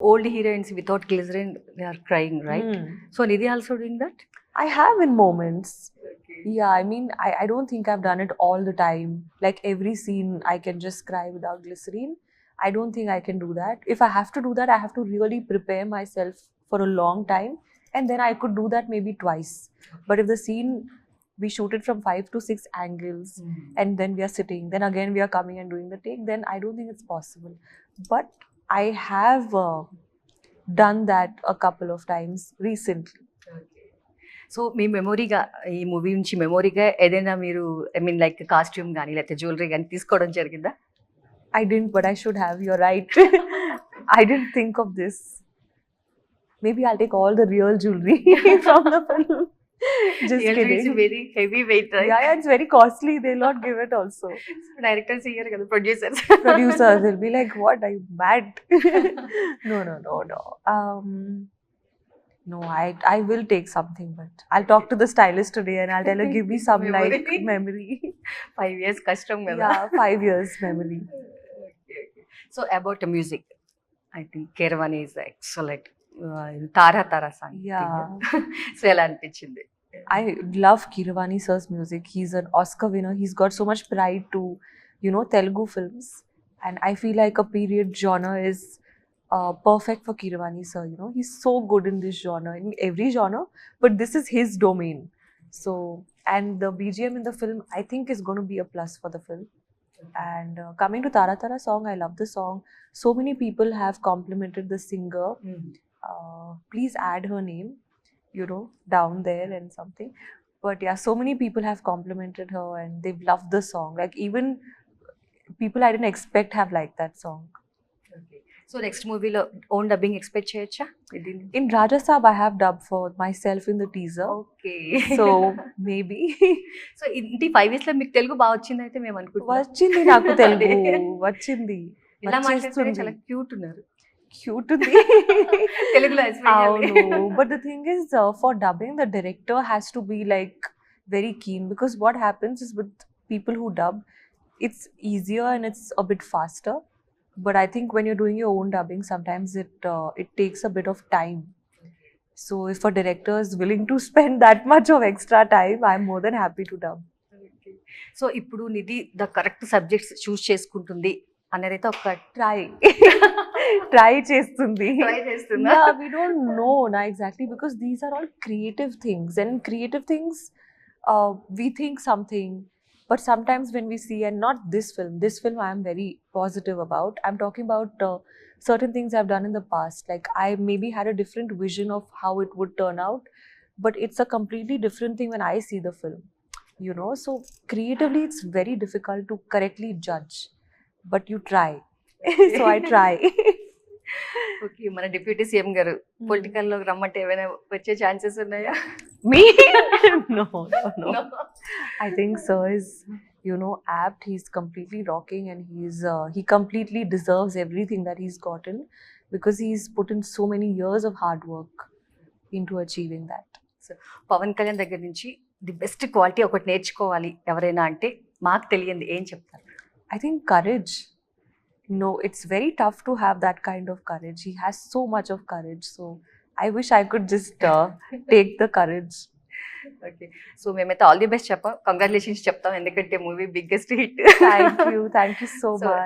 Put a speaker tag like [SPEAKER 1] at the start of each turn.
[SPEAKER 1] Old heroines without glycerin, they are crying, right? So Nidhi also doing that?
[SPEAKER 2] I have in moments.
[SPEAKER 1] Okay.
[SPEAKER 2] Yeah, I mean, I don't think I've done it all the time. Like every scene, I can just cry without glycerine. I don't think I can do that. If I have to do that, I have to really prepare myself for a long time. And then I could do that maybe twice. But if the scene, we shoot it from 5 to 6 angles, and then we are sitting, then again we are coming and doing the take, then I don't think it's possible. But I have done that a couple of times recently.
[SPEAKER 1] So మీ మెమొరీగా ఈ movie నుంచి మెమొరీగా ఏదైనా మీరు I mean like costume కానీ లేకపోతే jewellery కానీ తీసుకోవడం జరిగిందా?
[SPEAKER 2] I didn't, but I should have. You're right. I didn't think of this. Maybe I'll take all the real jewelry from the film. Just kidding.
[SPEAKER 1] Very heavy weight,
[SPEAKER 2] Yeah, yeah, it's very costly. They'll not give it also.
[SPEAKER 1] Directors ఇయ్యారు కదా, producers.
[SPEAKER 2] Producers will be like, "What? Are you mad?" No, no, no, no. No, I will take something, but I'll talk to the stylist today and I'll tell her, give me some like
[SPEAKER 1] Memory.
[SPEAKER 2] memory.
[SPEAKER 1] 5 years కష్టం కదా.
[SPEAKER 2] Yeah, 5 years memory.
[SPEAKER 1] So about music, I think Keeravani is excellent. Tara Tara song,
[SPEAKER 2] Yeah.
[SPEAKER 1] So ఎలా అనిపించింది?
[SPEAKER 2] I love Keeravani sir's music. He's an Oscar winner. He's got so much pride to, Telugu films. And I feel like a period genre is perfect for Keeravani sir. He's so good in this genre, in every genre, but this is his domain. So, and the BGM in the film, I think, is going to be a plus for the film. And coming to Tara Tara song, I love the song. So many people have complimented the singer. Please add her name, down there and something. But yeah, so many people have complimented her and they've loved the song. Like even people I didn't expect have liked that song.
[SPEAKER 1] So next మూవీలో own dubbing expect చేయొచ్చా?
[SPEAKER 2] In Raja Saab, I have dubbed for myself in the teaser.
[SPEAKER 1] Okay.
[SPEAKER 2] So maybe.
[SPEAKER 1] So ఇంటి 5 years లో మీకు తెలుగు బాగా వచ్చింది అయితే మేము అనుకుంటున్నాం.
[SPEAKER 2] వచ్చింది నాకు తెలుగు. వచ్చింది.
[SPEAKER 1] ఇలా మాట్లాడితే చాలా
[SPEAKER 2] వచ్చేస్తుంది.
[SPEAKER 1] క్యూట్ ఉన్నారు
[SPEAKER 2] Cute ఉంది.
[SPEAKER 1] తెలుగులో especially.
[SPEAKER 2] అవును. But the thing is, for dubbing, the director has to be like very keen, because what happens is with people who dub, it's easier and it's a bit faster. But I think when you're doing your own dubbing, sometimes it takes a bit of time. So if a director is willing to spend that much of extra time, I'm more than happy to dub.
[SPEAKER 1] So ఇప్పుడు నిధి the correct subjects choose చేసుకుంటుంది అనేది ఒక
[SPEAKER 2] Try. Try చేస్తుంది.
[SPEAKER 1] Try చేస్తున్నా.
[SPEAKER 2] Yeah, we don't know now exactly, because these are all creative things, and creative things, we think something, but sometimes when we see, and not this film I am very positive about. I'm talking about certain things I've done in the past. Like I maybe had a different vision of how it would turn out, but it's a completely different thing when I see the film. So creatively it's very difficult to correctly judge, but you try. So I try.
[SPEAKER 1] Okay, మన deputy CM గారు political లో రమ్మంటే ఏమైనా వచ్చే chances ఉన్నాయా?
[SPEAKER 2] Me? No. I think sir is, apt. He's completely rocking, and he completely deserves everything that he's gotten, because he's put in so many years of hard work into achieving that.
[SPEAKER 1] So Pawan Kalyan దగ్గర నుంచి the best quality ఒకటి నేర్చుకోవాలి ఎవరైనా అంటే మాకు తెలియంది ఏం చెప్తారు?
[SPEAKER 2] I think courage. It's very tough to have that kind of courage. He has so much of courage. So I wish I could just take the courage.
[SPEAKER 1] Okay, so మేమైతే all the best చెప్పాం, congratulations చెప్తాం, ఎందుకంటే movie biggest hit.
[SPEAKER 2] Thank you so much.